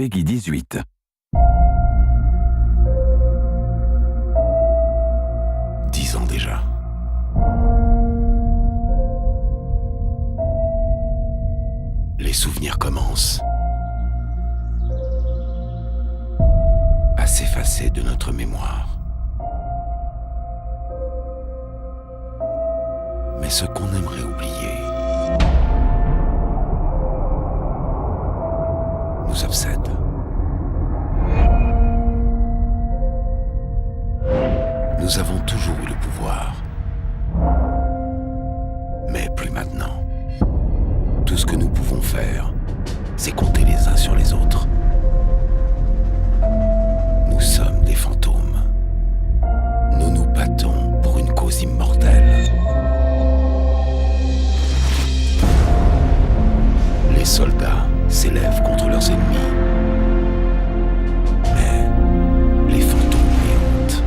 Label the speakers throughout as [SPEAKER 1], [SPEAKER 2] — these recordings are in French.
[SPEAKER 1] Peggy 18.
[SPEAKER 2] Dix ans déjà. Les souvenirs commencent à s'effacer de notre mémoire. Mais ce qu'on aimerait oublier nous obsède. Nous avons toujours eu le pouvoir, mais plus maintenant. Tout ce que nous pouvons faire, c'est compter les uns sur les autres. Nous sommes des fantômes. Nous nous battons pour une cause immortelle. Les soldats s'élèvent contre leurs ennemis. Mais les fantômes les hantent.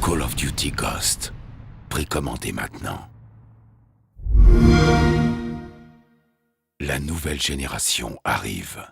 [SPEAKER 2] Call of Duty Ghost, précommandé maintenant. La nouvelle génération arrive.